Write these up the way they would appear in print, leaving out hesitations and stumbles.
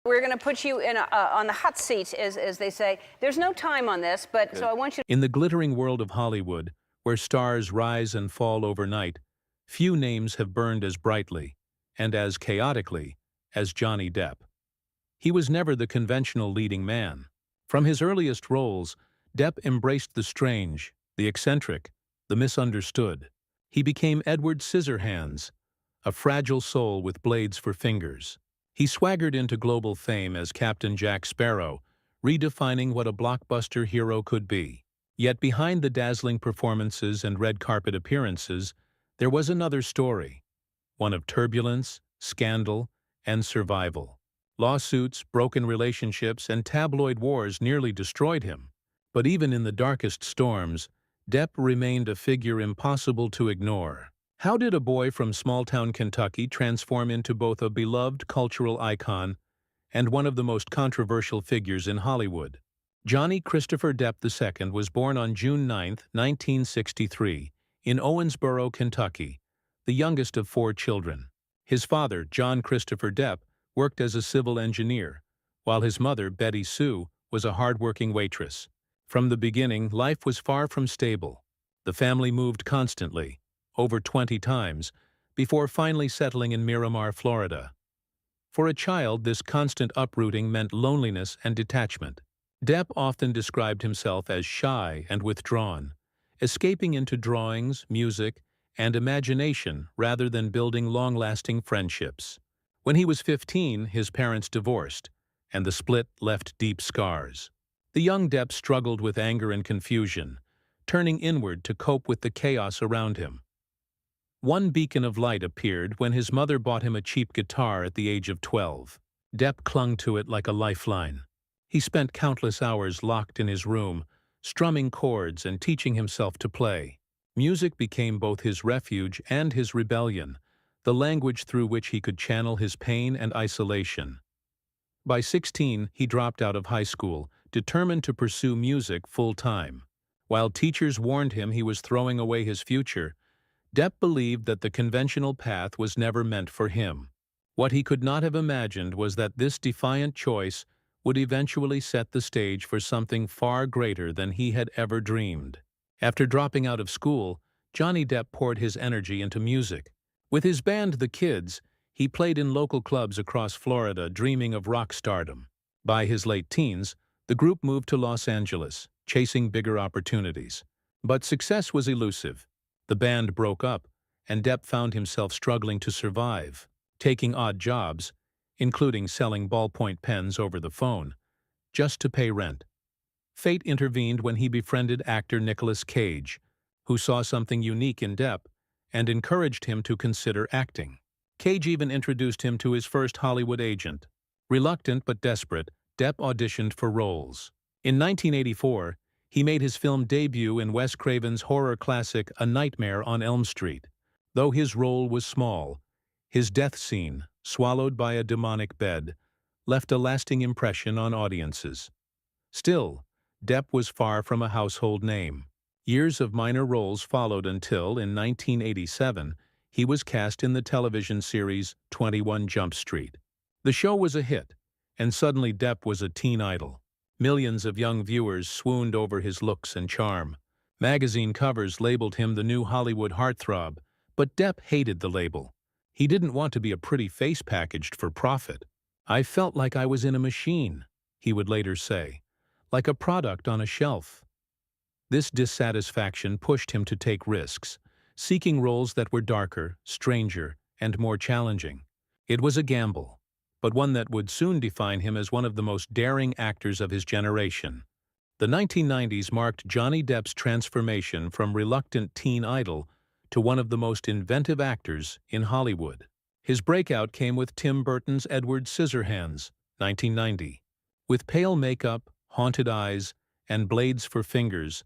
We're going to put you in on the hot seat, as they say. There's no time on this, but okay. So I want you to... In the glittering world of Hollywood, where stars rise and fall overnight, few names have burned as brightly and as chaotically as Johnny Depp. He was never the conventional leading man. From his earliest roles, Depp embraced the strange, the eccentric, the misunderstood. He became Edward Scissorhands, a fragile soul with blades for fingers. He swaggered into global fame as Captain Jack Sparrow, redefining what a blockbuster hero could be. Yet behind the dazzling performances and red carpet appearances, there was another story, one of turbulence, scandal, and survival. Lawsuits, broken relationships, and tabloid wars nearly destroyed him. But even in the darkest storms, Depp remained a figure impossible to ignore. How did a boy from small-town Kentucky transform into both a beloved cultural icon and one of the most controversial figures in Hollywood? Johnny Christopher Depp II was born on June 9, 1963, in Owensboro, Kentucky, the youngest of 4 children. His father, John Christopher Depp, worked as a civil engineer, while his mother, Betty Sue, was a hard-working waitress. From the beginning, life was far from stable. The family moved constantly, over 20 times, before finally settling in Miramar, Florida. For a child, this constant uprooting meant loneliness and detachment. Depp often described himself as shy and withdrawn, escaping into drawings, music, and imagination rather than building long-lasting friendships. When he was 15, his parents divorced, and the split left deep scars. The young Depp struggled with anger and confusion, turning inward to cope with the chaos around him. One beacon of light appeared when his mother bought him a cheap guitar at the age of 12. Depp clung to it like a lifeline. He spent countless hours locked in his room, strumming chords and teaching himself to play. Music became both his refuge and his rebellion, the language through which he could channel his pain and isolation. By 16, he dropped out of high school, determined to pursue music full-time. While teachers warned him he was throwing away his future, Depp believed that the conventional path was never meant for him. What he could not have imagined was that this defiant choice would eventually set the stage for something far greater than he had ever dreamed. After dropping out of school, Johnny Depp poured his energy into music. With his band The Kids, he played in local clubs across Florida, dreaming of rock stardom. By his late teens, the group moved to Los Angeles, chasing bigger opportunities. But success was elusive. The band broke up, and Depp found himself struggling to survive, taking odd jobs, including selling ballpoint pens over the phone, just to pay rent. Fate intervened when he befriended actor Nicolas Cage, who saw something unique in Depp and encouraged him to consider acting. Cage even introduced him to his first Hollywood agent. Reluctant but desperate, Depp auditioned for roles. In 1984, he made his film debut in Wes Craven's horror classic A Nightmare on Elm Street. Though his role was small, his death scene, swallowed by a demonic bed, left a lasting impression on audiences. Still, Depp was far from a household name. Years of minor roles followed until, in 1987, he was cast in the television series 21 Jump Street. The show was a hit, and suddenly Depp was a teen idol. Millions of young viewers swooned over his looks and charm. Magazine covers labeled him the new Hollywood heartthrob, but Depp hated the label. He didn't want to be a pretty face packaged for profit. "I felt like I was in a machine," he would later say, "like a product on a shelf." This dissatisfaction pushed him to take risks, seeking roles that were darker, stranger, and more challenging. It was a gamble, but one that would soon define him as one of the most daring actors of his generation. The 1990s marked Johnny Depp's transformation from reluctant teen idol to one of the most inventive actors in Hollywood. His breakout came with Tim Burton's Edward Scissorhands, 1990. With pale makeup, haunted eyes, and blades for fingers,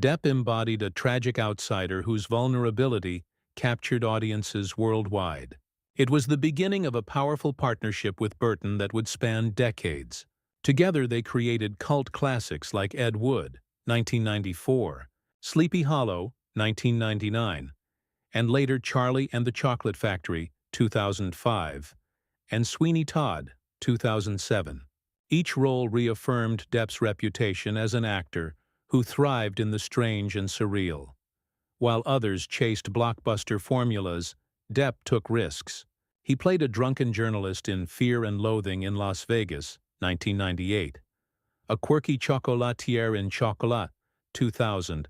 Depp embodied a tragic outsider whose vulnerability captured audiences worldwide. It was the beginning of a powerful partnership with Burton that would span decades. Together they created cult classics like Ed Wood, 1994, Sleepy Hollow, 1999, and later Charlie and the Chocolate Factory, 2005, and Sweeney Todd, 2007. Each role reaffirmed Depp's reputation as an actor who thrived in the strange and surreal. While others chased blockbuster formulas, Depp took risks. He played a drunken journalist in Fear and Loathing in Las Vegas, 1998, a quirky chocolatier in Chocolat, 2000,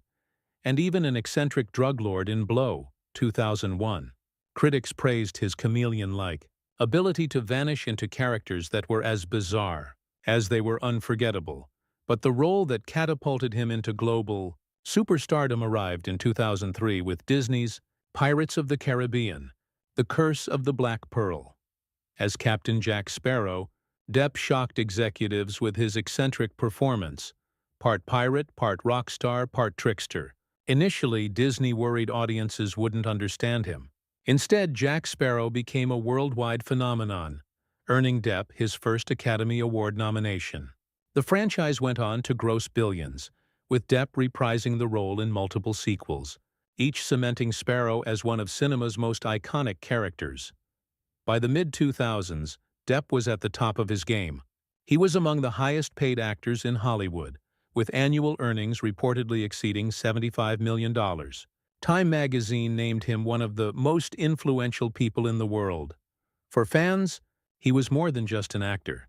and even an eccentric drug lord in Blow, 2001. Critics praised his chameleon-like ability to vanish into characters that were as bizarre as they were unforgettable. But the role that catapulted him into global superstardom arrived in 2003 with Disney's Pirates of the Caribbean, The Curse of the Black Pearl. As Captain Jack Sparrow, Depp shocked executives with his eccentric performance, part pirate, part rock star, part trickster. Initially, Disney worried audiences wouldn't understand him. Instead, Jack Sparrow became a worldwide phenomenon, earning Depp his first Academy Award nomination. The franchise went on to gross billions, with Depp reprising the role in multiple sequels, each cementing Sparrow as one of cinema's most iconic characters. By the mid-2000s, Depp was at the top of his game. He was among the highest-paid actors in Hollywood, with annual earnings reportedly exceeding $75 million. Time magazine named him one of the most influential people in the world. For fans, he was more than just an actor.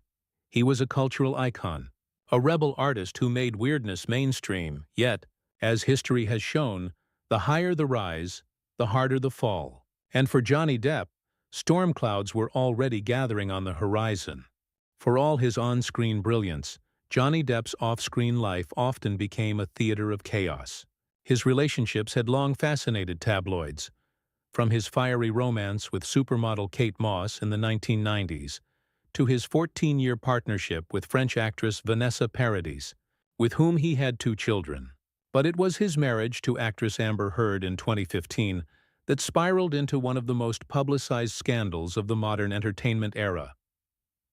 He was a cultural icon, a rebel artist who made weirdness mainstream. Yet, as history has shown, the higher the rise, the harder the fall. And for Johnny Depp, storm clouds were already gathering on the horizon. For all his on-screen brilliance, Johnny Depp's off-screen life often became a theater of chaos. His relationships had long fascinated tabloids, from his fiery romance with supermodel Kate Moss in the 1990s to his 14-year partnership with French actress Vanessa Paradis, with whom he had 2 children. But it was his marriage to actress Amber Heard in 2015 that spiraled into one of the most publicized scandals of the modern entertainment era.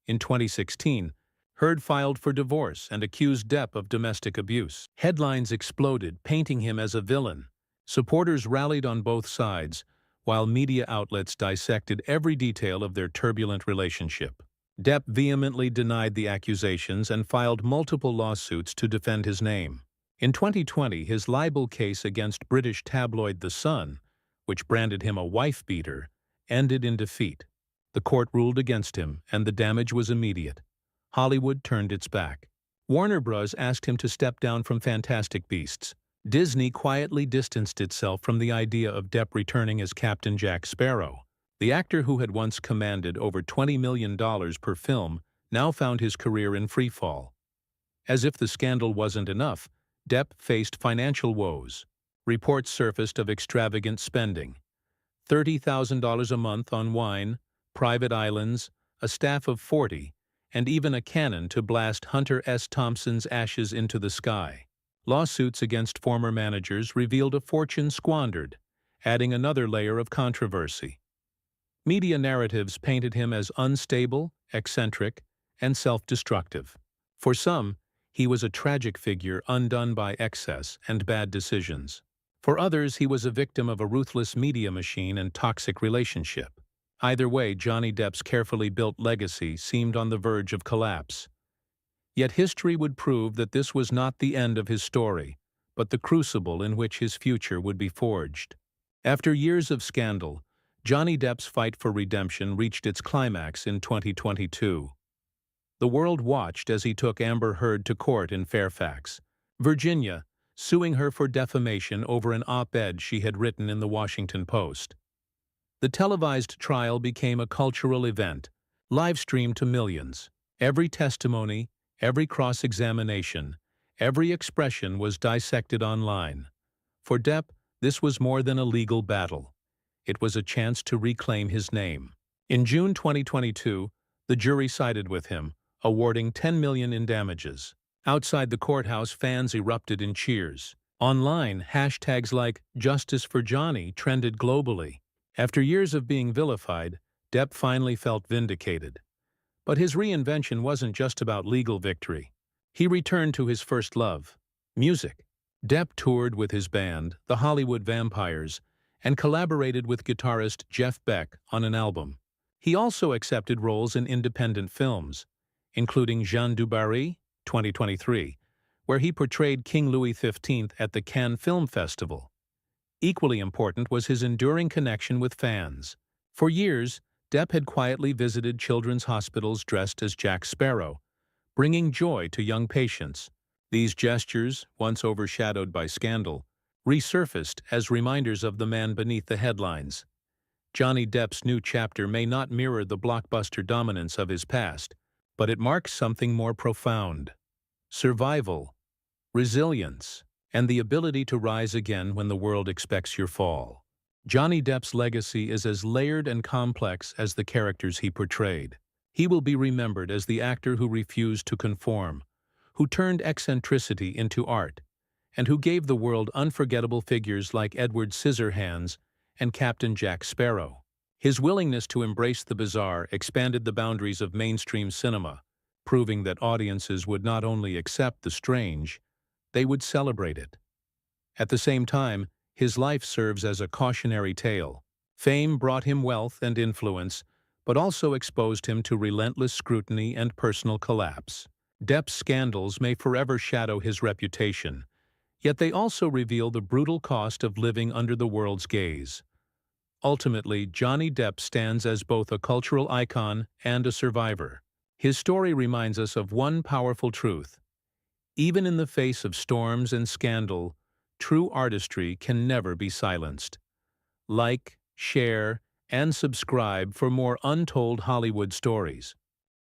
In 2016, Heard filed for divorce and accused Depp of domestic abuse. Headlines exploded, painting him as a villain. Supporters rallied on both sides, while media outlets dissected every detail of their turbulent relationship. Depp vehemently denied the accusations and filed multiple lawsuits to defend his name. In 2020, his libel case against British tabloid The Sun, which branded him a wife-beater, ended in defeat. The court ruled against him, and the damage was immediate. Hollywood turned its back. Warner Bros. Asked him to step down from Fantastic Beasts. Disney quietly distanced itself from the idea of Depp returning as Captain Jack Sparrow. The actor who had once commanded over $20 million per film now found his career in freefall. As if the scandal wasn't enough, Depp faced financial woes. Reports surfaced of extravagant spending: $30,000 a month on wine, private islands, a staff of 40, and even a cannon to blast Hunter S. Thompson's ashes into the sky. Lawsuits against former managers revealed a fortune squandered, adding another layer of controversy. Media narratives painted him as unstable, eccentric, and self-destructive. For some, he was a tragic figure undone by excess and bad decisions. For others, he was a victim of a ruthless media machine and toxic relationship. Either way, Johnny Depp's carefully built legacy seemed on the verge of collapse. Yet history would prove that this was not the end of his story, but the crucible in which his future would be forged. After years of scandal, Johnny Depp's fight for redemption reached its climax in 2022. The world watched as he took Amber Heard to court in Fairfax, Virginia, suing her for defamation over an op-ed she had written in the Washington Post. The televised trial became a cultural event, live-streamed to millions. Every testimony, every cross-examination, every expression was dissected online. For Depp, this was more than a legal battle. It was a chance to reclaim his name. In June 2022, the jury sided with him, awarding $10 million in damages. Outside the courthouse, fans erupted in cheers. Online, hashtags like "Justice for Johnny" trended globally. After years of being vilified, Depp finally felt vindicated. But his reinvention wasn't just about legal victory. He returned to his first love: music. Depp toured with his band, the Hollywood Vampires, and collaborated with guitarist Jeff Beck on an album. He also accepted roles in independent films, including Jean du Barry, 2023, where he portrayed King Louis XV at the Cannes Film Festival. Equally important was his enduring connection with fans. For years, Depp had quietly visited children's hospitals dressed as Jack Sparrow, bringing joy to young patients. These gestures, once overshadowed by scandal, resurfaced as reminders of the man beneath the headlines. Johnny Depp's new chapter may not mirror the blockbuster dominance of his past, but it marks something more profound: survival, resilience, and the ability to rise again when the world expects your fall. Johnny Depp's legacy is as layered and complex as the characters he portrayed. He will be remembered as the actor who refused to conform, who turned eccentricity into art, and who gave the world unforgettable figures like Edward Scissorhands and Captain Jack Sparrow. His willingness to embrace the bizarre expanded the boundaries of mainstream cinema, proving that audiences would not only accept the strange, they would celebrate it. At the same time, his life serves as a cautionary tale. Fame brought him wealth and influence, but also exposed him to relentless scrutiny and personal collapse. Depp's scandals may forever shadow his reputation, yet they also reveal the brutal cost of living under the world's gaze. Ultimately, Johnny Depp stands as both a cultural icon and a survivor. His story reminds us of one powerful truth: even in the face of storms and scandal, true artistry can never be silenced. Like, share, and subscribe for more untold Hollywood stories.